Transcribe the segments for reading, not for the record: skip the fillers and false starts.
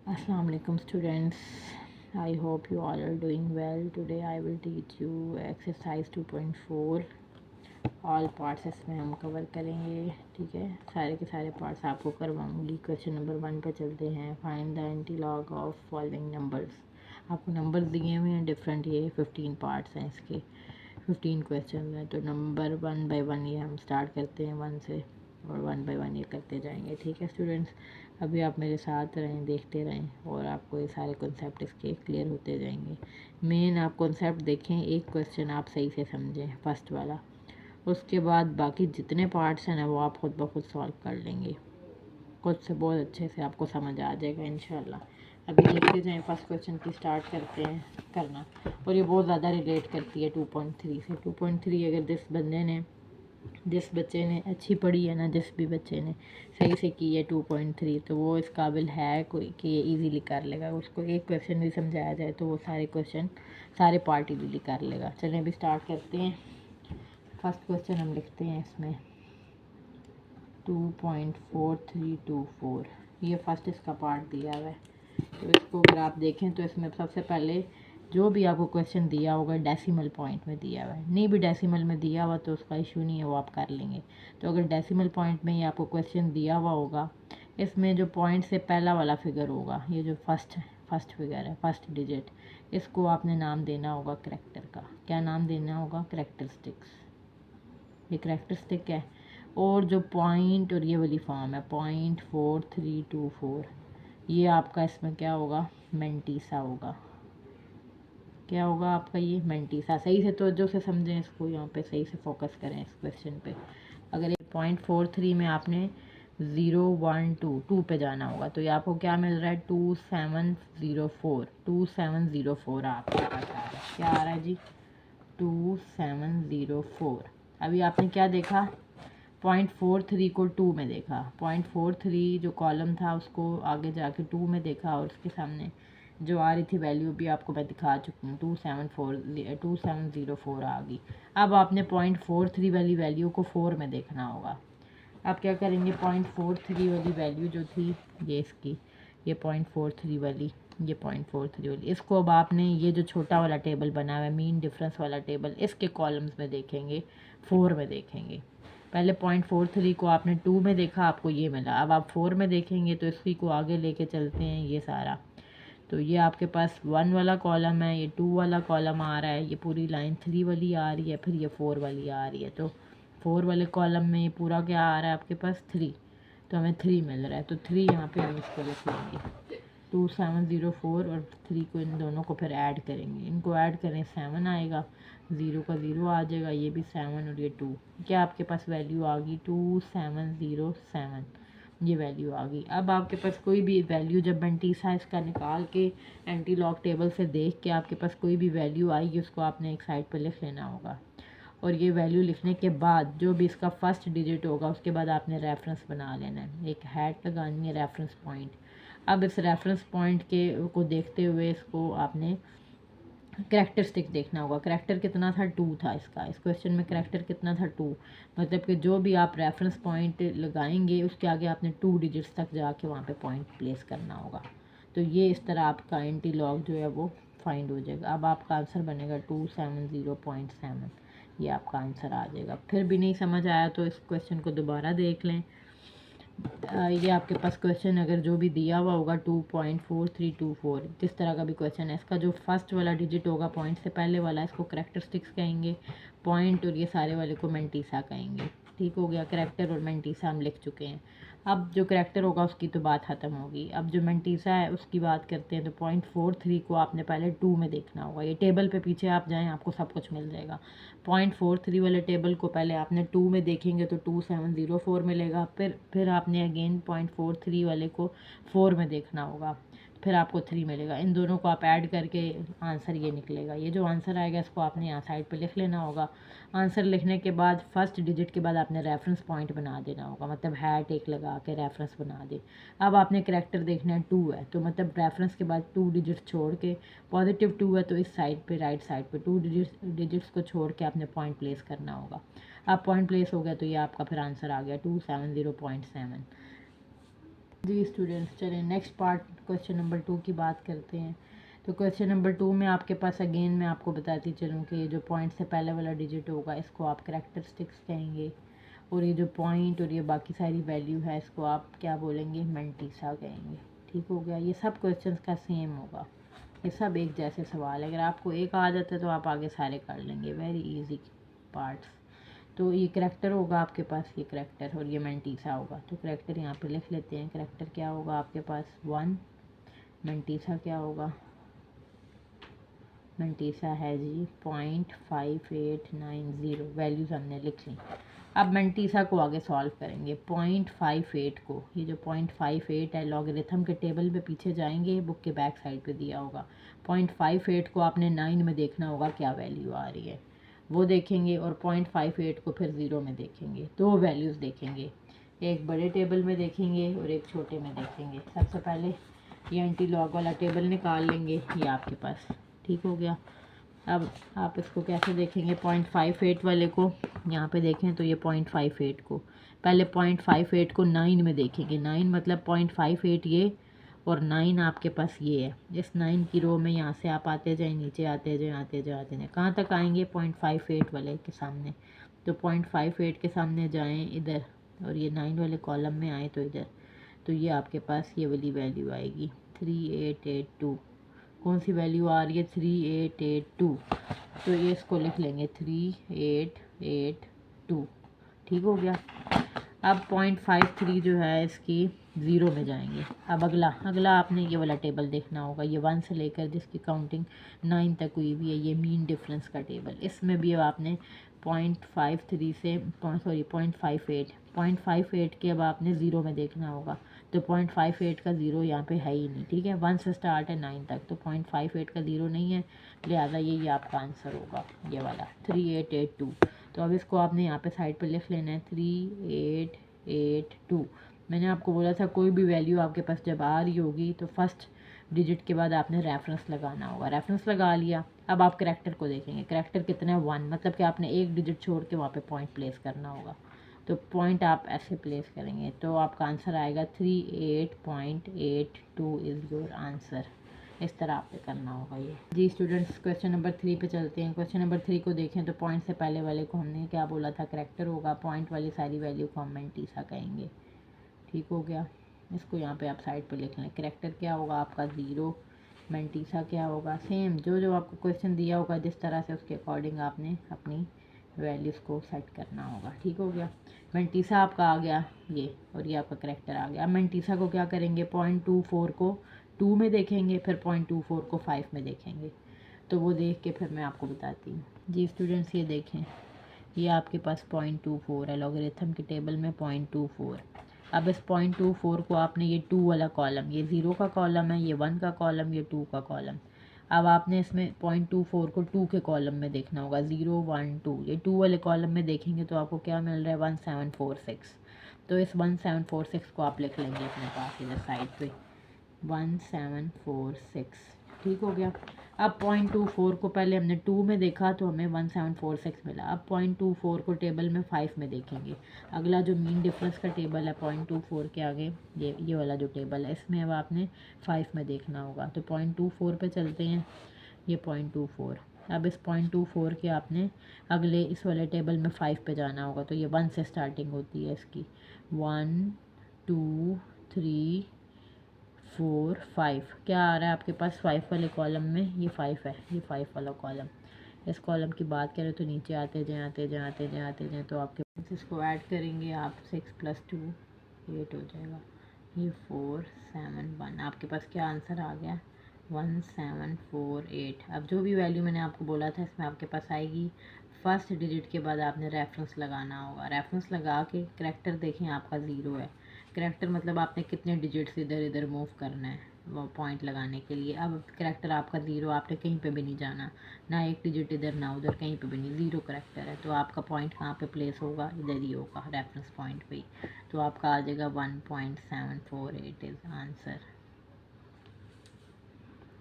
Assalamu alaikum students. I hope you all are doing well. Today I will teach you exercise 2.4. All parts इसमें हम cover करेंगे। ठीक है, सारे के सारे पार्ट्स आपको करवाऊंगी। क्वेश्चन नंबर 1 पर चलते हैं। Find the antilog of following numbers. आपको नंबर्स दिए हुए हैं डिफरेंट, ये 15 पार्ट्स हैं इसके, 15 क्वेश्चन हैं। तो नंबर 1 बाय 1 ये हम स्टार्ट करते हैं 1 से, और 1 बाय 1 ये करते जाएंगे। ठीक है स्टूडेंट्स, अभी आप मेरे साथ रहें, देखते रहें, और आपको ये सारे कॉन्सेप्ट इसके क्लियर होते जाएंगे। मेन आप कॉन्सेप्ट देखें, एक क्वेश्चन आप सही से समझें, फर्स्ट वाला। उसके बाद बाकी जितने पार्ट्स हैं ना, वो आप खुद ब खुद सॉल्व कर लेंगे। खुद से बहुत अच्छे से आपको समझ आ जाएगा इंशाल्लाह। अभी देखते जाएं, फर्स्ट क्वेश्चन की स्टार्ट करते हैं करना। और ये बहुत ज़्यादा रिलेट करती है 2.3 से। 2.3 अगर जिस बच्चे ने अच्छी पढ़ी है ना, जिस भी बच्चे ने सही से की है 2.3, तो वो इस काबिल है कोई कि ये इजीली कर लेगा। उसको एक क्वेश्चन भी समझाया जाए तो वो सारे क्वेश्चन, सारे पार्ट इजीली कर लेगा। चलें अभी स्टार्ट करते हैं। फर्स्ट क्वेश्चन हम लिखते हैं इसमें 2.4324। ये फर्स्ट इसका पार्ट दिया हुआ है। तो इसको अगर आप देखें तो इसमें सबसे पहले जो भी आपको क्वेश्चन दिया होगा डेसिमल पॉइंट में दिया हुआ है। नहीं भी डेसिमल में दिया हुआ तो उसका इशू नहीं है, वो आप कर लेंगे। तो अगर डेसिमल पॉइंट में ही आपको क्वेश्चन दिया हुआ होगा, इसमें जो पॉइंट से पहला वाला फिगर होगा, ये जो फर्स्ट फिगर है, फर्स्ट डिजिट, इसको आपने नाम देना होगा करैक्टर का। क्या नाम देना होगा? करैक्टरिस्टिक्स। ये करैक्टरिस्टिक है। और जो पॉइंट और ये वाली फॉर्म है 0.4324, ये आपका इसमें क्या होगा? मेंटीसा होगा। क्या होगा आपका? ये मेंटीसा। सही से तवज्जो से समझें इसको, यहाँ पे सही से फोकस करें इस क्वेश्चन पे। अगर ये 0.43 में आपने 0 1 2 पे जाना होगा, तो ये आपको क्या मिल रहा है? 2704। 2704 आपके पास आ रहा है। क्या आ रहा है जी? 2704। अभी आपने क्या देखा? 0.43 को 2 में देखा। 0.43 जो कॉलम था उसको आगे जाके 2 में देखा, और उसके सामने जो आ रही थी वैल्यू भी आपको मैं दिखा चुकी हूँ, 2704 आ गई। अब आपने 0.43 वाली वैल्यू को 4 में देखना होगा। आप क्या करेंगे? 0.43 वाली वैल्यू जो थी ये इसकी, ये 0.43 वाली, ये 0.43 वाली, इसको अब आपने ये जो छोटा वाला टेबल बना हुआ है, मीन डिफरेंस वाला टेबल, इसके कॉलम्स में देखेंगे, 4 में देखेंगे। पहले 0.43 को आपने 2 में देखा, आपको ये मिला। अब आप 4 में देखेंगे तो इसी को आगे लेके चलते हैं, ये सारा। तो ये आपके पास 1 वाला कॉलम है, ये 2 वाला कॉलम आ रहा है, ये पूरी लाइन 3 वाली आ रही है, फिर ये 4 वाली आ रही है। तो 4 वाले कॉलम में ये पूरा क्या आ रहा है आपके पास? 3। तो हमें 3 मिल रहा है, तो 3 यहाँ पे हम इसको लिख लेंगे। 2704 और 3 को, इन दोनों को फिर ऐड करेंगे। इनको ऐड करें 7 आएगा, 0 का 0 आ जाएगा, ये भी 7 और ये 2। क्या आपके पास वैल्यू आ गई? 2707। ये वैल्यू आ गई। अब आपके पास कोई भी वैल्यू जब मेंटीसा इसका निकाल के एंटी लॉग टेबल से देख के आपके पास कोई भी वैल्यू आएगी, उसको आपने एक साइड पर लिख लेना होगा। और ये वैल्यू लिखने के बाद जो भी इसका फर्स्ट डिजिट होगा, उसके बाद आपने रेफरेंस बना लेना है, एक हैट लगानी है, रेफरेंस पॉइंट। अब इस रेफरेंस पॉइंट के को देखते हुए इसको आपने करैक्टरिस्टिक देखना होगा। करैक्टर कितना था? 2 था इसका। इस क्वेश्चन में करैक्टर कितना था? 2। मतलब कि जो भी आप रेफरेंस पॉइंट लगाएंगे उसके आगे आपने 2 डिजिट्स तक जाके वहाँ पे पॉइंट प्लेस करना होगा। तो ये इस तरह आपका एंटी लॉग जो है वो फाइंड हो जाएगा। अब आपका आंसर बनेगा 270.7। ये आपका आंसर आ जाएगा। फिर भी नहीं समझ आया तो इस क्वेश्चन को दोबारा देख लें। ये आपके पास क्वेश्चन अगर जो भी दिया हुआ होगा 2.4324, जिस तरह का भी क्वेश्चन है, इसका जो फर्स्ट वाला डिजिट होगा पॉइंट से पहले वाला, इसको करैक्टरिस्टिक्स कहेंगे। पॉइंट और ये सारे वाले को मेंटीसा कहेंगे। ठीक हो गया? करैक्टर और मेंटीसा हम लिख चुके हैं। अब जो करैक्टर होगा उसकी तो बात ख़त्म होगी। अब जो मेंटीसा है उसकी बात करते हैं। तो 0.43 को आपने पहले 2 में देखना होगा। ये टेबल पे पीछे आप जाएं, आपको सब कुछ मिल जाएगा। 0.43 वाले टेबल को पहले आपने 2 में देखेंगे तो 2704 मिलेगा। फिर आपने अगेन 0.43 वाले को 4 में देखना होगा, फिर आपको 3 मिलेगा। इन दोनों को आप ऐड करके आंसर ये निकलेगा। ये जो आंसर आएगा इसको आपने यहाँ साइड पे लिख लेना होगा। आंसर लिखने के बाद फर्स्ट डिजिट के बाद आपने रेफरेंस पॉइंट बना देना होगा, मतलब हैट एक लगा के रेफरेंस बना दे। अब आपने करैक्टर देखना है 2 है, तो मतलब रेफरेंस के बाद 2 डिजिट छोड़ के, पॉजिटिव 2 है तो इस साइड पे, राइट साइड पे 2 डिजिट्स को छोड़ के आपने पॉइंट प्लेस करना होगा। अब पॉइंट प्लेस हो गया तो ये आपका फिर आंसर आ गया 270.7। जी स्टूडेंट्स, चलें नेक्स्ट पार्ट क्वेश्चन नंबर 2 की बात करते हैं। तो क्वेश्चन नंबर 2 में आपके पास अगेन मैं आपको बताती चलूँ कि ये जो पॉइंट से पहले वाला डिजिट होगा इसको आप करैक्टरिस्टिक्स कहेंगे, और ये जो पॉइंट और ये बाकी सारी वैल्यू है इसको आप क्या बोलेंगे, मैंटीसा कहेंगे। ठीक हो गया। ये सब क्वेश्चंस का सेम होगा, ये सब एक जैसे सवाल है। अगर आपको एक आ जाता है तो आप आगे सारे कर लेंगे, वेरी इजी पार्ट्स। तो ये करैक्टर होगा आपके पास, ये करैक्टर, और ये मैंटीसा होगा। तो करैक्टर यहाँ पे लिख लेते हैं। करैक्टर क्या होगा आपके पास 1, मैंटीसा क्या होगा, मैंटीसा है जी 0.5890, वैल्यूज़ हमने लिख ली। अब मैंटीसा को आगे सॉल्व करेंगे। 0.58 को, ये जो 0.58 है, लॉगरिथम के टेबल पे पीछे जाएंगे, बुक के बैक साइड पे दिया होगा। 0.58 को आपने 9 में देखना होगा क्या वैल्यू आ रही है, वो देखेंगे, और 0.58 को फिर 0 में देखेंगे। दो वैल्यूज़ देखेंगे, एक बड़े टेबल में देखेंगे और एक छोटे में देखेंगे। सबसे पहले ये एंटी लॉग वाला टेबल निकाल लेंगे, ये आपके पास। ठीक हो गया। अब आप इसको कैसे देखेंगे, 0.58 वाले को यहाँ पे देखें तो ये 0.58 को, पहले 0.58 को 9 में देखेंगे। 9 मतलब 0.58 ये, और 9 आपके पास ये है। इस 9 की रो में यहाँ से आप आते जाएं, नीचे आते जाएं, आते जाएं, आते जाएं, कहाँ तक आएंगे, 0.58 वाले के सामने। तो 0.58 के सामने जाएं इधर, और ये 9 वाले कॉलम में आए तो इधर, तो ये आपके पास ये वाली वैल्यू आएगी 3882। कौन सी वैल्यू आ रही है, 3882। तो ये इसको लिख लेंगे 3882। ठीक हो गया। अब 0.53 जो है इसकी 0 में जाएंगे। अब अगला आपने ये वाला टेबल देखना होगा, ये 1 से लेकर जिसकी काउंटिंग 9 तक हुई हुई है, ये मीन डिफरेंस का टेबल। इसमें भी अब आपने 0.53 से 0.58 के अब आपने 0 में देखना होगा। तो 0.58 का 0 यहाँ पे है ही नहीं। ठीक है, 1 से स्टार्ट है 9 तक, तो 0.58 का 0 नहीं है, लिहाजा ये आपका आंसर होगा ये वाला 3882। तो अब इसको आपने यहाँ पे साइड पे लिख लेना है 3882। मैंने आपको बोला था कोई भी वैल्यू आपके पास जब आ रही होगी तो फर्स्ट डिजिट के बाद आपने रेफरेंस लगाना होगा। रेफरेंस लगा लिया। अब आप करैक्टर को देखेंगे, करैक्टर कितना है 1, मतलब कि आपने एक डिजिट छोड़ के वहाँ पे पॉइंट प्लेस करना होगा। तो पॉइंट आप ऐसे प्लेस करेंगे तो आपका आंसर आएगा 38.82 इज़ योर आंसर। इस तरह आपको करना होगा ये। जी स्टूडेंट्स, क्वेश्चन नंबर 3 पे चलते हैं। क्वेश्चन नंबर 3 को देखें तो पॉइंट से पहले वाले को हमने क्या बोला था, करैक्टर होगा। पॉइंट वाली सारी वैल्यू को हम मैंटीसा कहेंगे। ठीक हो गया। इसको यहाँ पे आप साइड पे लिख लें। करैक्टर क्या होगा आपका 0, मैंटीसा क्या होगा, सेम जो आपको क्वेश्चन दिया होगा जिस तरह से उसके अकॉर्डिंग आपने अपनी वैल्यूज़ को सेट करना होगा। ठीक हो गया। मैंटीसा आपका आ गया ये, और ये आपका करैक्टर आ गया। अब मैंटीसा को क्या करेंगे, 0.24 को 2 में देखेंगे, फिर 0.24 को 5 में देखेंगे। तो वो देख के फिर मैं आपको बताती हूँ। जी स्टूडेंट्स, ये देखें, ये आपके पास 0.24 है, लॉगरिथम के टेबल में 0.24। अब इस 0.24 को आपने, ये 2 वाला कॉलम, ये 0 का कॉलम है, ये 1 का कॉलम, ये 2 का कॉलम। अब आपने इसमें 0.24 को 2 के कॉलम में देखना होगा, 0 1 2। ये 2 वाले कॉलम में देखेंगे तो आपको क्या मिल रहा है, 1746। तो इस 1746 को आप लिख लेंगे अपने पास इधर साइड पे, 1746। ठीक हो गया। अब 0.24 को पहले हमने 2 में देखा तो हमें 1746 मिला। अब 0.24 को टेबल में 5 में देखेंगे। अगला जो मीन डिफरेंस का टेबल है 0.24 के आगे, ये वाला जो टेबल है, इसमें अब आपने 5 में देखना होगा। तो 0.24 पे चलते हैं, ये 0.24। अब इस 0.24 के आपने अगले इस वाले टेबल में 5 पे जाना होगा। तो ये 1 से स्टार्टिंग होती है इसकी, 1 2 3 4 5। क्या आ रहा है आपके पास 5 वाले कॉलम में, ये 5 है, ये 5 वाला कॉलम। इस कॉलम की बात करें तो नीचे आते जाएं, आते जाएं, आते जाएं, आते जाएं, तो आपके पास इसको ऐड करेंगे आप, 6 + 2 8 हो जाएगा। ये 4 7 1, आपके पास क्या आंसर आ गया, 1748। अब जो भी वैल्यू मैंने आपको बोला था इसमें आपके पास आएगी। फर्स्ट डिजिट के बाद आपने रेफरेंस लगाना होगा। रेफरेंस लगा के करैक्टर देखें आपका 0 है। करैक्टर मतलब आपने कितने डिजिट्स इधर इधर मूव करना है वो पॉइंट लगाने के लिए। अब करैक्टर आपका 0, आपने कहीं पे भी नहीं जाना, ना एक डिजिट इधर ना उधर, कहीं पे भी नहीं, 0 करैक्टर है। तो आपका पॉइंट कहाँ पे प्लेस होगा, इधर ही होगा, रेफरेंस पॉइंट पे ही। तो आपका आ जाएगा 1.748 इज आंसर।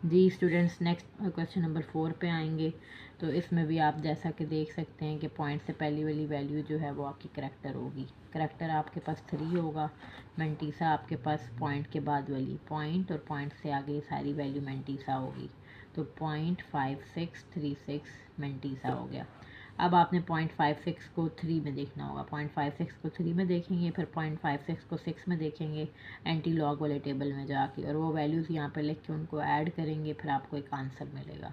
जी स्टूडेंट्स, नेक्स्ट क्वेश्चन नंबर 4 पे आएंगे। तो इसमें भी आप जैसा कि देख सकते हैं कि पॉइंट से पहली वाली वैल्यू जो है वो आपकी करेक्टर होगी। करेक्टर आपके पास 3 होगा। मेंटीसा आपके पास पॉइंट के बाद वाली, पॉइंट और पॉइंट से आगे सारी वैल्यू मेंटीसा होगी। तो 0.5636 मेंटीसा हो गया। अब आपने 0.56 को 3 में देखना होगा। 0.56 को 3 में देखेंगे, फिर 0.56 को 6 में देखेंगे एंटी लॉग वाले टेबल में जाके, और वो वैल्यूज़ यहाँ पे लिख के उनको ऐड करेंगे, फिर आपको एक आंसर मिलेगा।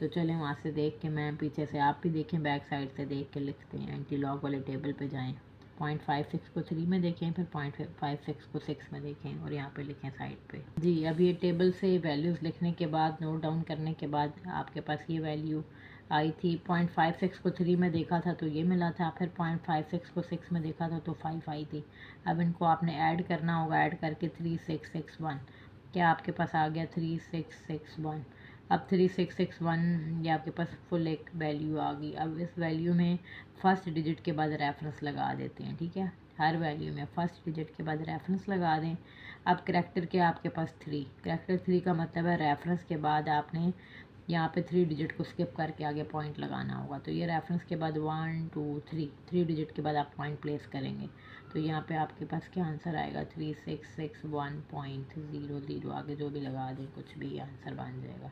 तो चलें वहाँ से देख के, मैं पीछे से, आप भी देखें बैक साइड से देख के लिखते हैं। एंटी लॉग वाले टेबल पे जाएं, 0.56 को 3 में देखें, फिर 0.56 को 6 में देखें और यहाँ पे लिखें साइड पे। जी, अब ये टेबल से वैल्यूज़ लिखने के बाद, नोट डाउन करने के बाद आपके पास ये वैल्यू आई थी। 0.56 को 3 में देखा था तो ये मिला था, फिर 0.56 को 6 में देखा था तो 5 आई थी। अब इनको आपने ऐड करना होगा, ऐड करके 3661, क्या आपके पास आ गया 3661। अब 3661 ये आपके पास फुल एक वैल्यू आ गई। अब इस वैल्यू में फर्स्ट डिजिट के बाद रेफरेंस लगा देते हैं, ठीक है। हर वैल्यू में फर्स्ट डिजिट के बाद रेफरेंस लगा दें। अब करेक्टर के आपके पास 3, करेक्टर 3 का मतलब है रेफरेंस के बाद आपने यहाँ पे 3 डिजिट को स्किप करके आगे पॉइंट लगाना होगा। तो ये रेफरेंस के बाद 1 2 3 डिजिट के बाद आप पॉइंट प्लेस करेंगे। तो यहाँ पे आपके पास क्या आंसर आएगा, 3661.00। आगे जो भी लगा दें कुछ भी आंसर बन जाएगा,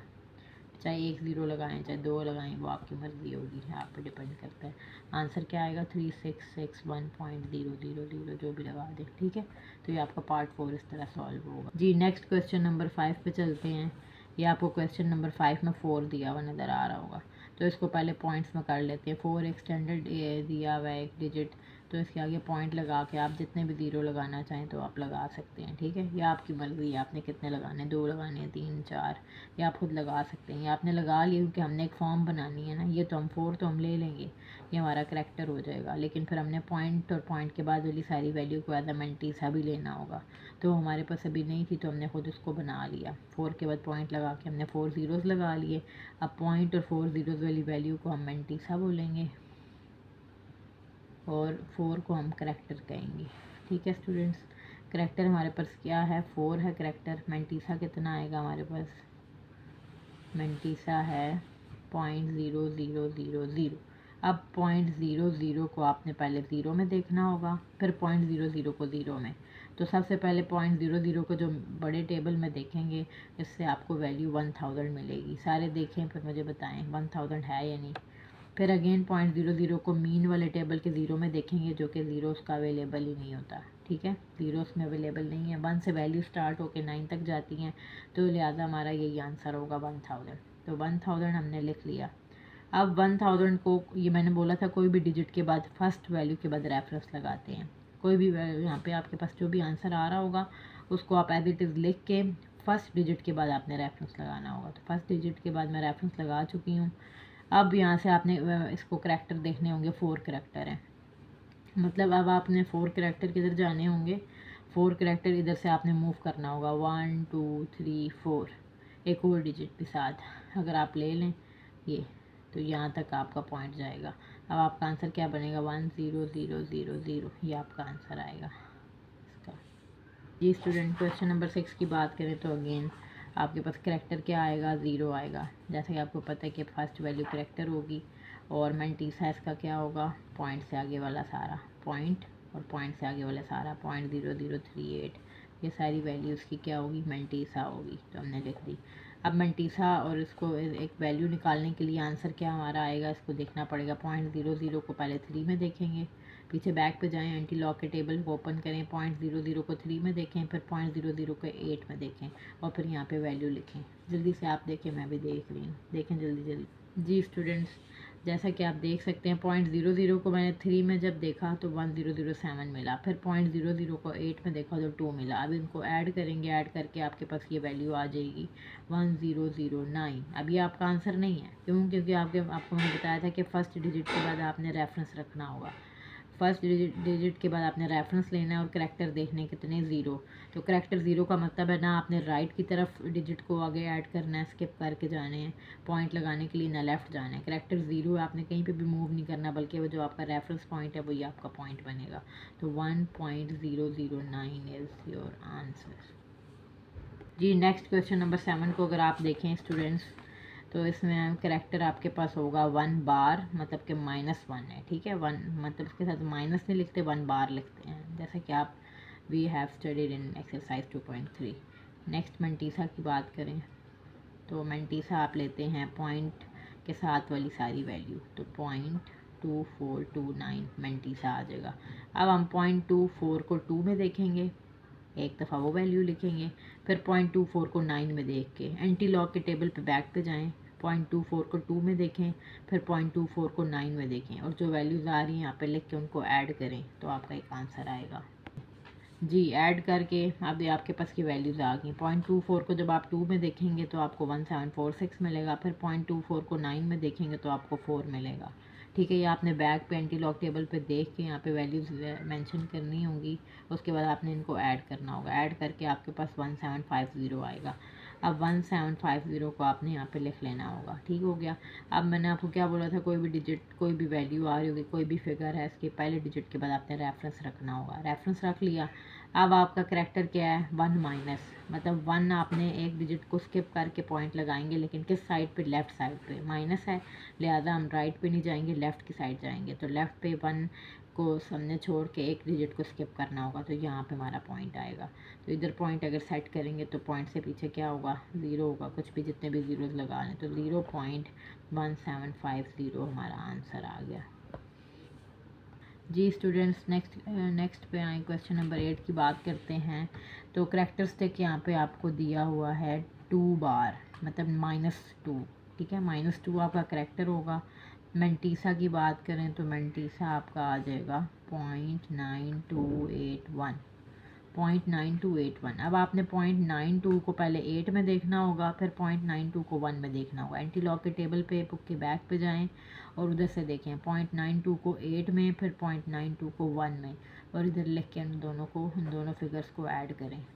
चाहे 1 ज़ीरो लगाएं चाहे 2 लगाएं, वो आपकी मर्ज़ी होगी, आप पे डिपेंड करता है। आंसर क्या आएगा, 3661.000, जो भी लगा दें, ठीक है। तो ये आपका पार्ट 4 इस तरह सॉल्व होगा। जी नेक्स्ट क्वेश्चन नंबर 5 पे चलते हैं। ये आपको क्वेश्चन नंबर 5 में 4 दिया हुआ नज़र आ रहा होगा, तो इसको पहले पॉइंट्स में कर लेते हैं। 4 एक्सटेंडेड दिया हुआ है एक डिजिट, तो इसके आगे पॉइंट लगा के आप जितने भी ज़ीरो लगाना चाहें तो आप लगा सकते हैं, ठीक है। या आपकी मर्ज़ी है, आपने कितने लगाने, 2 लगाने हैं, 3 4, या आप खुद लगा सकते हैं। या आपने लगा लिया क्योंकि हमने एक फॉर्म बनानी है ना, ये तो हम 4 तो हम ले लेंगे, ये हमारा करेक्टर हो जाएगा, लेकिन फिर हमने पॉइंट और पॉइंट के बाद वाली सारी वैल्यू को एज अ मेंटीसा भी लेना होगा। तो हमारे पास अभी नहीं थी तो हमने खुद उसको बना लिया। 4 के बाद पॉइंट लगा के हमने 4 ज़ीरोज़ लगा लिए। अब पॉइंट और 4 ज़ीरोज़ वाली वैल्यू को हम मेंटीसा बोलेंगे और 4 को हम करेक्टर कहेंगे, ठीक है स्टूडेंट्स। करेक्टर हमारे पास क्या है, 4 है करेक्टर। मेंटीसा कितना आएगा हमारे पास, मेंटीसा है 0.0000। अब 0.00 को आपने पहले 0 में देखना होगा, फिर 0.00 को 0 में। तो सबसे पहले 0.00 को जो बड़े टेबल में देखेंगे, इससे आपको वैल्यू 1000 मिलेगी। सारे देखें फिर मुझे बताएं 1000 है या नहीं। फिर अगेन 0.00 को मीन वाले टेबल के 0 में देखेंगे, जो कि ज़ीरोस का अवेलेबल ही नहीं होता, ठीक है। ज़ीरोस में अवेलेबल नहीं है। 1 से वैल्यू स्टार्ट होकर 9 तक जाती हैं, तो लिहाजा हमारा यही आंसर होगा 1000। तो 1000 हमने लिख लिया। अब 1000 को, ये मैंने बोला था कोई भी डिजिट के बाद फर्स्ट वैल्यू के बाद रेफरेंस लगाते हैं। कोई भी यहाँ पे आपके पास जो भी आंसर आ रहा होगा उसको आप एज इट इज़ लिख के फर्स्ट डिजिट के बाद आपने रेफरेंस लगाना होगा। तो फर्स्ट डिजिट के बाद मैं रेफरेंस लगा चुकी हूँ। अब यहाँ से आपने इसको करैक्टर देखने होंगे, 4 करैक्टर हैं, मतलब अब आपने 4 करैक्टर किधर जाने होंगे, 4 करैक्टर इधर से आपने मूव करना होगा, 1 2 3 4, एक और डिजिट के साथ अगर आप ले लें ये, तो यहाँ तक आपका पॉइंट जाएगा। अब आपका आंसर क्या बनेगा, 10000, ये आपका आंसर आएगा इसका। जी स्टूडेंट, क्वेश्चन नंबर 6 की बात करें तो अगेन आपके पास करैक्टर क्या आएगा, 0 आएगा। जैसे कि आपको पता है कि फर्स्ट वैल्यू करैक्टर होगी, और मेंटीसा इसका क्या होगा, पॉइंट से आगे वाला सारा, पॉइंट और पॉइंट से आगे वाला सारा, 0.0038, ये सारी वैल्यूज़ की क्या होगी, मेंटीसा होगी। तो हमने लिख दी। अब मेंटीसा और इसको एक वैल्यू निकालने के लिए आंसर क्या हमारा आएगा, इसको देखना पड़ेगा। 0.00 को पहले 3 में देखेंगे, पीछे बैक पे जाएं, एंटी लॉग के टेबल को ओपन करें, 0.00 को 3 में देखें, फिर 0.00 को 8 में देखें, और फिर यहाँ पे वैल्यू लिखें। जल्दी से आप देखें, मैं भी देख रही हूँ, देखें जल्दी जल्दी। जी स्टूडेंट्स, जैसा कि आप देख सकते हैं 0.00 को मैंने 3 में जब देखा तो 1007 मिला, फिर 0.00 को 8 में देखा तो 2 मिला। अब इनको ऐड करेंगे, ऐड करके आपके पास ये वैल्यू आ जाएगी 1009। अब ये आपका आंसर नहीं है, क्यों, क्योंकि आपको मैंने बताया था कि फर्स्ट डिजिट के बाद आपने रेफरेंस रखना होगा। फर्स्ट डिजिट के बाद आपने रेफरेंस लेना है और करैक्टर देखने कितने, 0। तो करैक्टर 0 का मतलब है ना आपने राइट की तरफ डिजिट को आगे ऐड करना है, स्किप करके जाने हैं पॉइंट लगाने के लिए, ना लेफ़्ट जाना है। करैक्टर 0 है, आपने कहीं पे भी मूव नहीं करना, बल्कि वो जो आपका रेफरेंस पॉइंट है वही आपका पॉइंट बनेगा। तो 1.009 इज़ योर आंसर। जी नेक्स्ट क्वेश्चन नंबर 7 को अगर आप देखें स्टूडेंट्स, तो इसमें करेक्टर आपके पास होगा 1 बार, मतलब कि -1 है, ठीक है। 1 मतलब इसके साथ माइनस नहीं लिखते, 1 बार लिखते हैं, जैसे कि आप we have studied in exercise 2.3। Next mantissa की बात करें तो मंटीसा आप लेते हैं पॉइंट के साथ वाली सारी वैल्यू, तो 0.2429 मंटीसा आ जाएगा। अब हम 0.24 को 2 में देखेंगे, एक दफ़ा वो वैल्यू लिखेंगे, फिर 0.24 को 9 में देख के एंटी लॉग के टेबल पे बैक पे जाएं, 0.24 को 2 में देखें, फिर 0.24 को 9 में देखें, और जो वैल्यूज़ आ रही हैं यहाँ पे लिख के उनको ऐड करें, तो आपका एक आंसर आएगा। जी ऐड करके अब ये आपके पास की वैल्यूज़ आ गई। 0.24 को जब आप 2 में देखेंगे तो आपको 1746 मिलेगा, फिर 0.24 को 9 में देखेंगे तो आपको 4 मिलेगा, ठीक है। ये आपने बैक पे एंटी लॉग टेबल पे देख के यहाँ पे वैल्यूज़ मेंशन करनी होंगी, उसके बाद आपने इनको ऐड करना होगा, ऐड करके आपके पास 1750 आएगा। अब 1750 को आपने यहाँ पे लिख लेना होगा, ठीक हो गया। अब मैंने आपको क्या बोला था, कोई भी डिजिट, कोई भी वैल्यू आ रही होगी, कोई भी फिगर है, इसके पहले डिजिट के बाद आपने रेफरेंस रखना होगा, रेफरेंस रख लिया। अब आपका करैक्टर क्या है, 1 माइनस, मतलब 1 आपने एक डिजिट को स्किप करके पॉइंट लगाएंगे, लेकिन किस साइड पे, लेफ़्ट साइड पे, माइनस है लिहाजा हम राइट पे नहीं जाएंगे, लेफ़्ट की साइड जाएंगे, तो लेफ़्ट पे 1 को सामने छोड़ के एक डिजिट को स्किप करना होगा, तो यहाँ पे हमारा पॉइंट आएगा। तो इधर पॉइंट अगर सेट करेंगे तो पॉइंट से पीछे क्या होगा, 0 होगा, कुछ भी जितने भी ज़ीरोज़ लगा लें, तो 0.1750 हमारा आंसर आ गया। जी स्टूडेंट्स नेक्स्ट पे आए, क्वेश्चन नंबर 8 की बात करते हैं। तो करैक्टरिस्टिक यहाँ पे आपको दिया हुआ है 2 बार, मतलब -2, ठीक है, -2 आपका करैक्टर होगा। मंटीसा की बात करें तो मंटीसा आपका आ जाएगा 0.9281, 0.9281। अब आपने 0.92 को पहले 8 में देखना होगा, फिर 0.92 को 1 में देखना होगा। एंटी लॉग के टेबल पे बुक के बैक पे जाएं और उधर से देखें 0.92 को 8 में, फिर 0.92 को 1 में, और इधर लिख के उन दोनों फिगर्स को ऐड करें।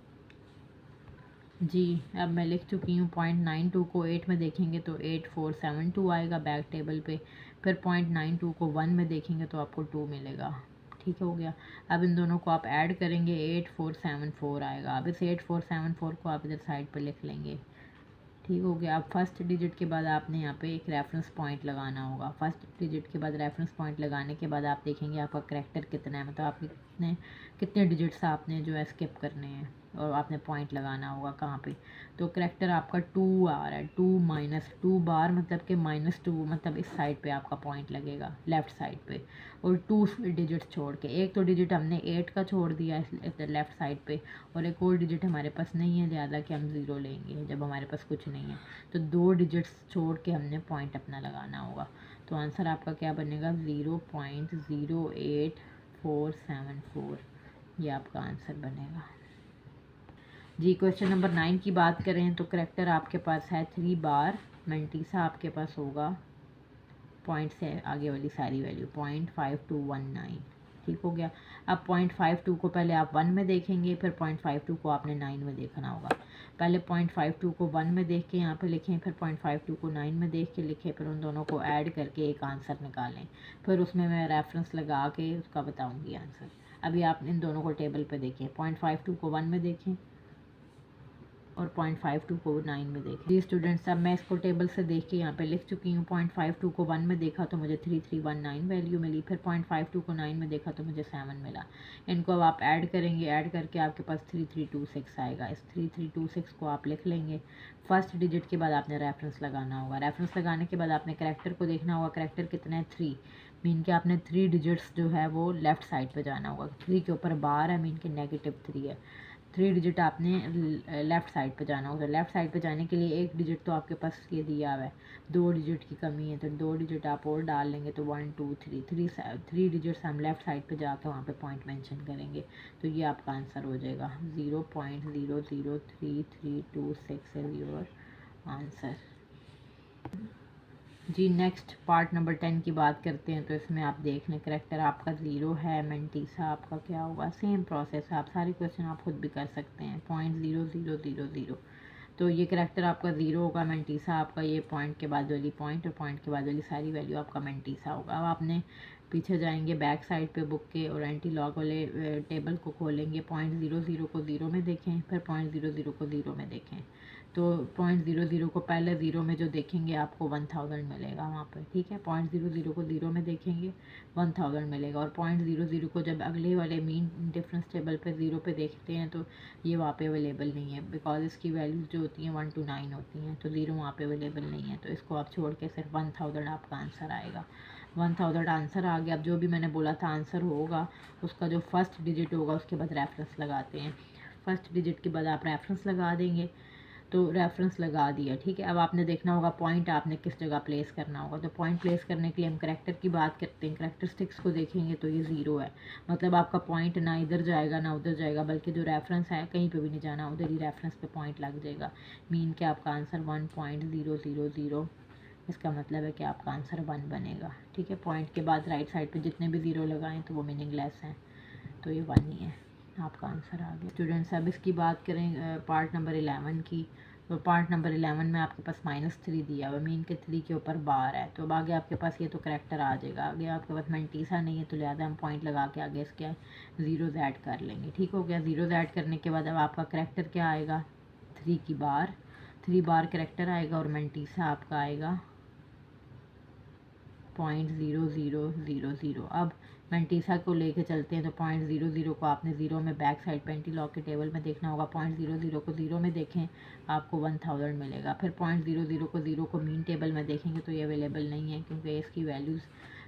जी अब मैं लिख चुकी हूँ, 0.92 को 8 में देखेंगे तो 8472 आएगा बैक टेबल पे, फिर 0.92 को 1 में देखेंगे तो आपको 2 मिलेगा, ठीक हो गया। अब इन दोनों को आप ऐड करेंगे, 8474 आएगा। अब इस 8474 को आप इधर साइड पे लिख लेंगे, ठीक हो गया। अब फर्स्ट डिजिट के बाद आपने यहाँ पे एक रेफरेंस पॉइंट लगाना होगा, फर्स्ट डिजिट के बाद रेफरेंस पॉइंट लगाने के बाद आप देखेंगे आपका करैक्टर कितना है, मतलब आपके कितने डिजिट्स आपने जो है स्किप करने हैं, और आपने पॉइंट लगाना होगा कहाँ पे। तो करैक्टर आपका 2 आ रहा है, 2 बार, मतलब कि -2, मतलब इस साइड पे आपका पॉइंट लगेगा, लेफ़्ट साइड पे, और 2 डिजिट छोड़ के, एक तो डिजिट हमने 8 का छोड़ दिया है लेफ़्ट साइड पे, और एक और डिजिट हमारे पास नहीं है, ज़्यादा कि हम 0 लेंगे जब हमारे पास कुछ नहीं है, तो 2 डिजिट्स छोड़ के हमने पॉइंट अपना लगाना होगा। तो आंसर आपका क्या बनेगा, 0.08474, ये आपका आंसर बनेगा। जी क्वेश्चन नंबर 9 की बात करें तो करैक्टर आपके पास है 3 बार, मंटीसा आपके पास होगा पॉइंट से आगे वाली सारी वैल्यू 0.5219, ठीक हो गया। अब 0.52 को पहले आप 1 में देखेंगे, फिर 0.52 को आपने 9 में देखना होगा। पहले 0.52 को 1 में देख के यहाँ पे लिखें, फिर 0.52 को 9 में देख के लिखें, फिर उन दोनों को ऐड करके एक आंसर निकालें, फिर उसमें मैं रेफरेंस लगा के उसका बताऊँगी आंसर। अभी आप इन दोनों को टेबल पर देखें, 0.52 को 1 में देखें और 0.52 को 9 में देखें। जी स्टूडेंट्स अब मैं इसको टेबल से देख के यहाँ पे लिख चुकी हूँ। 0.52 को 1 में देखा तो मुझे 3319 वैल्यू मिली, फिर 0.52 को 9 में देखा तो मुझे 7 मिला। इनको अब आप ऐड करेंगे, ऐड करके आपके पास 3326 आएगा। इस 3326 को आप लिख लेंगे। फर्स्ट डिजिट के बाद आपने रेफरेंस लगाना होगा, रेफरेंस लगाने के बाद आपने करैक्टर को देखना होगा, करैक्टर कितना है 3, मीन के आपने 3 डिजिट्स जो है वो लेफ़्ट साइड पे जाना होगा। 3 के ऊपर बार है, मीन के -3 है, 3 डिजिट आपने लेफ़्ट साइड पे जाना होगा। लेफ़्ट साइड पे जाने के लिए एक डिजिट तो आपके पास ये दिया हुआ है, 2 डिजिट की कमी है, तो 2 डिजिट आप और डाल लेंगे तो 1 2 3 डिजिट्स हम लेफ़्ट साइड पे जाकर वहाँ पे पॉइंट मेंशन करेंगे, तो ये आपका आंसर हो जाएगा। 0.003326 है योर आंसर। जी नेक्स्ट पार्ट नंबर 10 की बात करते हैं। तो इसमें आप देख लें करैक्टर आपका 0 है, मंटीसा आपका क्या होगा, सेम प्रोसेस है, आप सारे क्वेश्चन आप खुद भी कर सकते हैं। 0.0000, तो ये करैक्टर आपका 0 होगा, मंटीसा आपका ये पॉइंट के बाद वाली पॉइंट और पॉइंट के बाद वाली सारी वैल्यू आपका मंटीसा होगा। अब आपने पीछे जाएंगे बैक साइड पे बुक के और एंटी लॉग वाले टेबल को खोलेंगे, 0.00 को 0 में देखें, फिर 0.00 को 0 में देखें। तो 0.00 को पहले 0 में जो देखेंगे आपको 1000 मिलेगा वहाँ पर, ठीक है। 0.00 को 0 में देखेंगे 1000 मिलेगा, और 0.00 को जब अगले वाले मीन डिफरेंस टेबल पे 0 पे देखते हैं तो ये वहाँ पे अवेलेबल नहीं है, बिकॉज इसकी वैल्यूज़ जो होती हैं 1 to 9 होती हैं, तो 0 वहाँ पे अवेलेबल नहीं है। तो इसको आप छोड़ के सिर्फ 1000 आपका आंसर आएगा। 1000 आंसर आ गया। अब जो भी मैंने बोला था आंसर होगा, उसका जो फर्स्ट डिजिट होगा उसके बाद रेफरेंस लगाते हैं। फर्स्ट डिजिट के बाद आप रेफरेंस लगा देंगे, तो रेफरेंस लगा दिया, ठीक है। अब आपने देखना होगा पॉइंट आपने किस जगह प्लेस करना होगा। तो पॉइंट प्लेस करने के लिए हम करैक्टर की बात करते हैं। करैक्टरिस्टिक्स को देखेंगे तो ये 0 है, मतलब आपका पॉइंट ना इधर जाएगा ना उधर जाएगा, बल्कि जो रेफरेंस है कहीं पे भी नहीं जाना, उधर ही रेफरेंस पे पॉइंट लग जाएगा। मीन के आपका आंसर 1.000, इसका मतलब है कि आपका आंसर 1 बनेगा, ठीक है। पॉइंट के बाद राइट साइड पे जितने भी 0 लगाएं तो वो मीनिंगलेस हैं, तो ये 1 ही है, आपका आंसर आ गया। स्टूडेंट्स अब इसकी बात करें पार्ट नंबर 11 की। तो पार्ट नंबर 11 में आपके पास -3 दिया हुआ, मीन के 3 के ऊपर बार है। तो अब आगे आपके पास ये तो करैक्टर आ जाएगा। आगे आपके पास मेंटीसा नहीं है, तो लिहाजा हम पॉइंट लगा के आगे इसके 0 ऐड कर लेंगे, ठीक हो गया। 0 ऐड करने के बाद अब आपका करैक्टर क्या आएगा, 3 की बार, 3 बार करैक्टर आएगा, और मेंटीसा आपका आएगा 0.0000। अब मेंटीसा को लेके चलते हैं, तो 0.00 को आपने 0 में बैक साइड पे एंटी लॉग के टेबल में देखना होगा। 0.00 को 0 में देखें, आपको 1000 मिलेगा। फिर 0.00 को 0 को मीन टेबल में देखेंगे तो ये अवेलेबल नहीं है, क्योंकि इसकी वैल्यूज़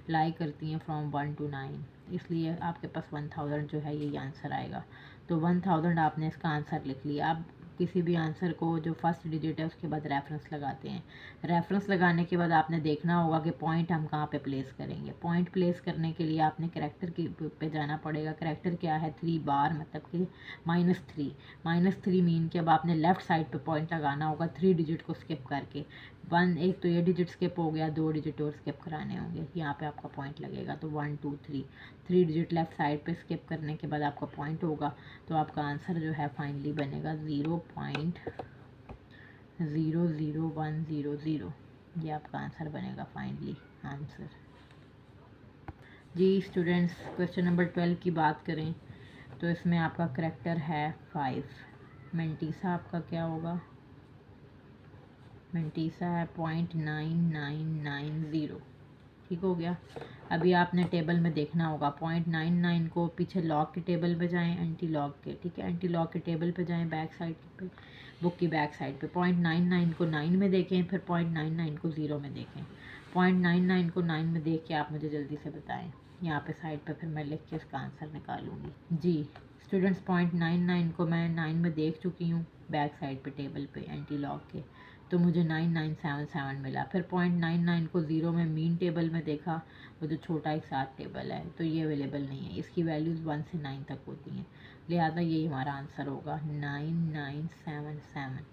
लाई करती हैं फ्रॉम 1 to 9, इसलिए आपके पास 1000 जो है यही आंसर आएगा। तो 1000 आपने इसका आंसर लिख लिया। अब किसी भी आंसर को जो फर्स्ट डिजिट है उसके बाद रेफरेंस लगाते हैं। रेफरेंस लगाने के बाद आपने देखना होगा कि पॉइंट हम कहाँ पे प्लेस करेंगे। पॉइंट प्लेस करने के लिए आपने करैक्टर की पे जाना पड़ेगा। करैक्टर क्या है, 3 बार, मतलब कि -3 मीन के अब आपने लेफ़्ट साइड पे पॉइंट लगाना होगा 3 डिजिट को स्किप करके। एक तो ये डिजिट स्किप हो गया, 2 डिजिट और स्किप कराने होंगे, यहाँ पे आपका पॉइंट लगेगा। तो 1 2 3 डिजिट लेफ़्ट साइड पे स्किप करने के बाद आपका पॉइंट होगा, तो आपका आंसर जो है फाइनली बनेगा 0.00100। ये आपका आंसर बनेगा फाइनली आंसर। जी स्टूडेंट्स, क्वेश्चन नंबर 12 की बात करें तो इसमें आपका करैक्टर है 5। मेंटीसा आपका क्या होगा, मेंटीसा है 0.9990, ठीक हो गया। अभी आपने टेबल में देखना होगा 0.99 को पीछे लॉग के टेबल पे जाएं, एंटी लॉग के, ठीक है, एंटी लॉग के टेबल पे जाएं, बैक साइड पे, बुक की बैक साइड पे 0.99 को 9 में देखें, फिर 0.99 को 0 में देखें। 0.99 को 9 में देख के आप मुझे जल्दी से बताएं, यहाँ पे साइड पे फिर मैं लिख के उसका आंसर निकालूंगी। जी स्टूडेंट्स, 0.99 को मैं 9 में देख चुकी हूँ बैक साइड पे टेबल पे एंटी लॉग के, तो मुझे 9977 मिला। फिर 0.99 को 0 में मीन टेबल में देखा, वो जो छोटा एक साथ टेबल है, तो ये अवेलेबल नहीं है, इसकी वैल्यूज़ 1 से 9 तक होती हैं, लिहाजा यही हमारा आंसर होगा 9977।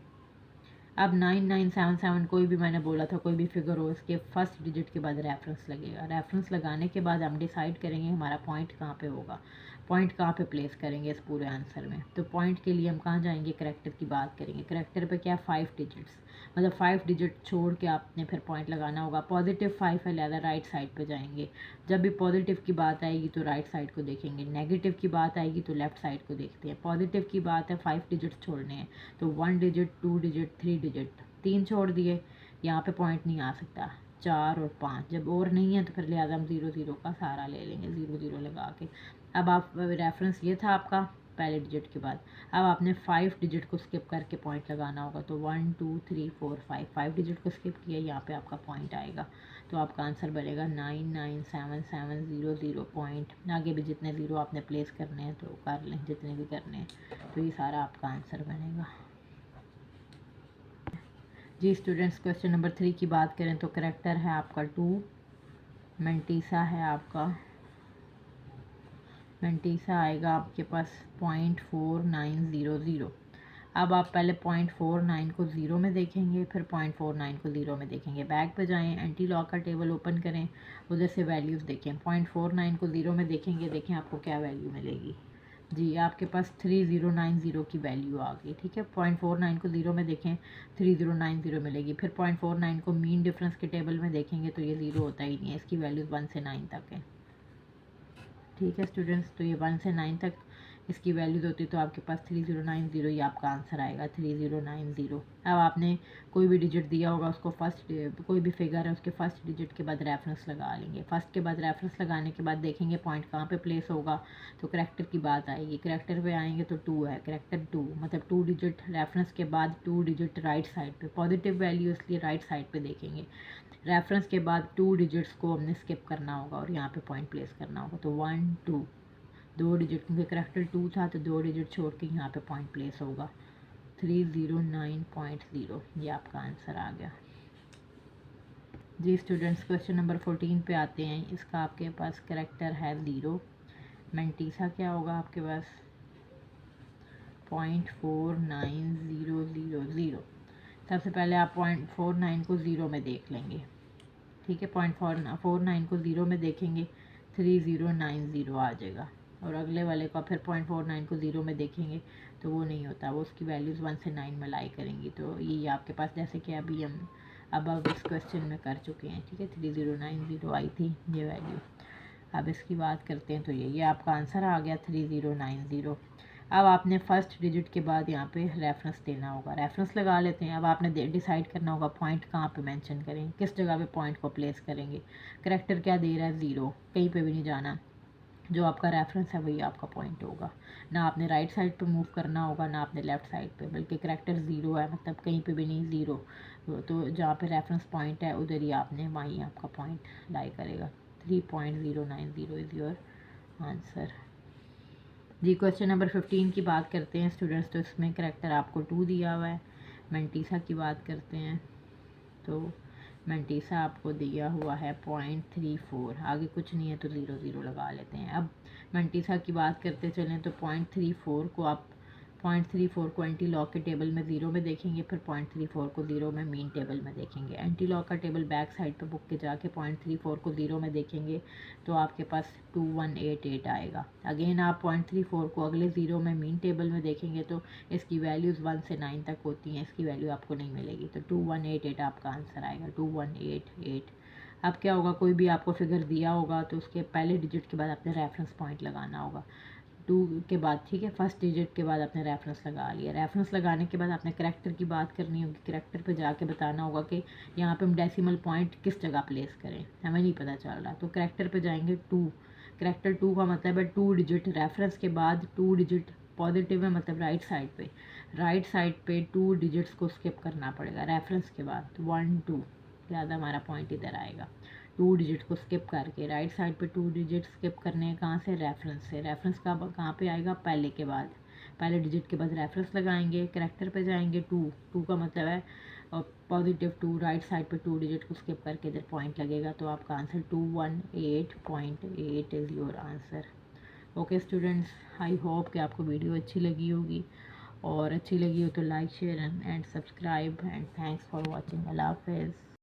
अब 9977 कोई भी, मैंने बोला था कोई भी फिगर हो, इसके फर्स्ट डिजिट के बाद रेफरेंस लगेगा। रेफरेंस लगाने के बाद हम डिसाइड करेंगे हमारा पॉइंट कहाँ पे होगा, पॉइंट कहाँ पे प्लेस करेंगे इस पूरे आंसर में। तो पॉइंट के लिए हम कहाँ जाएंगे, करैक्टर की बात करेंगे। करैक्टर पे क्या 5 डिजिट्स, मतलब 5 डिजिट छोड़ के आपने फिर पॉइंट लगाना होगा। पॉजिटिव 5 है, लिहाजा राइट साइड पे जाएंगे। जब भी पॉजिटिव की बात आएगी तो राइट साइड को देखेंगे, नेगेटिव की बात आएगी तो लेफ्ट साइड को देखते हैं। पॉजिटिव की बात है 5 डिजिट छोड़ने हैं, तो 1 डिजिट, 2 डिजिट, 3 डिजिट, 3 छोड़ दिए, यहाँ पे पॉइंट नहीं आ सकता। 4 और 5 जब और नहीं है तो फिर लिहाजा हम 0 का सहारा ले लेंगे, 0 लगा के। अब आप रेफरेंस ये था आपका पहले डिजिट के बाद, अब आपने 5 डिजिट को स्किप करके पॉइंट लगाना होगा। तो 1 2 3 4 5 डिजिट को स्किप किया, यहाँ पे आपका पॉइंट आएगा, तो आपका आंसर बनेगा 9977700 पॉइंट। आगे भी जितने 0 आपने प्लेस करने हैं तो कर लें, जितने भी करने हैं, तो ये सारा आपका आंसर बनेगा। जी स्टूडेंट्स, क्वेश्चन नंबर 3 की बात करें तो करैक्टर है आपका 2, मेंटीसा है आपका, मेंटीसा आएगा आपके पास 0.4900। अब आप पहले 0.49 को 0 में देखेंगे, फिर 0.49 को 0 में देखेंगे। बैक पे जाएं, एंटी लॉग का टेबल ओपन करें, उधर से वैल्यूज़ देखें। 0.49 को 0 में देखेंगे, देखें आपको क्या वैल्यू मिलेगी। जी आपके पास 3090 की वैल्यू आ गई, ठीक है। 0.49 को 0 में देखें, 3090 मिलेगी। फिर 0.49 को मीन डिफरेंस के टेबल में देखेंगे तो ये 0 होता ही नहीं है, इसकी वैल्यूज़ 1 से 9 तक है। ठीक है स्टूडेंट्स, तो ये 1 से 9 तक इसकी वैल्यूज होती तो आपके पास 3090 ये आपका आंसर आएगा 3090। अब आपने कोई भी डिजिट दिया होगा उसको फर्स्ट, कोई भी फिगर है उसके फर्स्ट डिजिट के बाद रेफरेंस लगा लेंगे। फर्स्ट के बाद रेफरेंस लगाने के बाद देखेंगे पॉइंट कहाँ पे प्लेस होगा, तो करेक्टर की बात आएगी। करेक्टर पे आएंगे तो 2 है, करेक्टर 2 मतलब 2 डिजिट रेफरेंस के बाद 2 डिजिट राइट साइड पे, पॉजिटिव वैल्यू इसलिए राइट साइड पे देखेंगे। रेफरेंस के बाद 2 डिजिट्स को हमने स्किप करना होगा और यहाँ पे पॉइंट प्लेस करना होगा, तो 1 2 2 डिजिट, क्योंकि करेक्टर 2 था तो 2 डिजिट छोड़ के यहाँ पे पॉइंट प्लेस होगा 309.0, ये आपका आंसर आ गया जी। स्टूडेंट्स क्वेश्चन नंबर 14 पे आते हैं। इसका आपके पास करेक्टर है 0, मेंटीसा क्या होगा आपके पास 0.49000। सबसे पहले आप 0.49 को 0 में देख लेंगे, ठीक है। 0.49 को 0 में देखेंगे 3090 आ जाएगा, और अगले वाले का फिर 0.49 को 0 में देखेंगे तो वो नहीं होता, वो उसकी वैल्यूज़ 1 से 9 में लाई करेंगी। तो ये आपके पास जैसे कि अभी हम अब इस क्वेश्चन में कर चुके हैं, ठीक है। 3090 आई थी ये वैल्यू। अब इसकी बात करते हैं, तो ये आपका आंसर आ गया 3090। अब आपने फर्स्ट डिजिट के बाद यहाँ पे रेफरेंस देना होगा, रेफरेंस लगा लेते हैं। अब आपने डिसाइड करना होगा पॉइंट कहाँ पे मेंशन करें, किस जगह पे पॉइंट को प्लेस करेंगे। करेक्टर क्या दे रहा है 0, कहीं पे भी नहीं जाना, जो आपका रेफरेंस है वही आपका पॉइंट होगा। ना आपने राइट साइड पे मूव करना होगा ना आपने लेफ़्ट साइड पे, बल्कि करेक्टर 0 है मतलब कहीं पे भी नहीं 0, तो जहाँ पे रेफरेंस पॉइंट है उधर ही आपने वहीं आपका पॉइंट लाई करेगा। 3090 इज़ योर आंसर जी। क्वेश्चन नंबर 15 की बात करते हैं स्टूडेंट्स, तो इसमें करेक्टर आपको 2 दिया हुआ है। मेंटीसा की बात करते हैं, तो मेंटीसा आपको दिया हुआ है 0.34, आगे कुछ नहीं है तो 0 0 लगा लेते हैं। अब मेंटीसा की बात करते चलें तो 0.34 को आप 0.34 को एंटी लॉग के टेबल में 0 में देखेंगे, फिर 0.34 को 0 में मीन टेबल में देखेंगे। एंटी लॉग का टेबल बैक साइड पे बुक के जाके 0.34 को 0 में देखेंगे तो आपके पास 2188 आएगा। अगेन आप 0.34 को अगले 0 में मीन टेबल में देखेंगे तो इसकी वैल्यूज़ 1 से 9 तक होती हैं, इसकी वैल्यू आपको नहीं मिलेगी, तो 2188 आपका आंसर आएगा 2188। अब क्या होगा, कोई भी आपको फिगर दिया होगा तो उसके पहले डिजिट के बाद आपने रेफरेंस पॉइंट लगाना होगा 2 के बाद, ठीक है। फर्स्ट डिजिट के बाद आपने रेफरेंस लगा लिया। रेफरेंस लगाने के बाद आपने करेक्टर की बात करनी होगी, करेक्टर पे जाके बताना होगा कि यहाँ पे हम डेसिमल पॉइंट किस जगह प्लेस करें, हमें नहीं पता चल रहा, तो करेक्टर पे जाएंगे 2। करेक्टर 2 का मतलब है 2 डिजिट रेफरेंस के बाद 2 डिजिट पॉजिटिव है मतलब राइट साइड पे 2 डिजिट्स को स्किप करना पड़ेगा रेफरेंस के बाद, 1 2 ज़्यादा हमारा पॉइंट इधर आएगा। 2 डिजिट को स्किप करके राइट साइड पे 2 डिजिट स्किप करने हैं, कहाँ से, रेफरेंस से। रेफरेंस का कहाँ पे आएगा, पहले के बाद, पहले डिजिट के बाद रेफरेंस लगाएंगे। करेक्टर पे जाएंगे 2 का मतलब है पॉजिटिव 2, राइट साइड पे 2 डिजिट को स्किप करके इधर पॉइंट लगेगा, तो आपका answer 218.8 is your answer. Okay students, I hope कि आपको वीडियो अच्छी लगी होगी, और अच्छी लगी हो तो like share and subscribe, and thanks for watching. अल्लाह हाफिज़।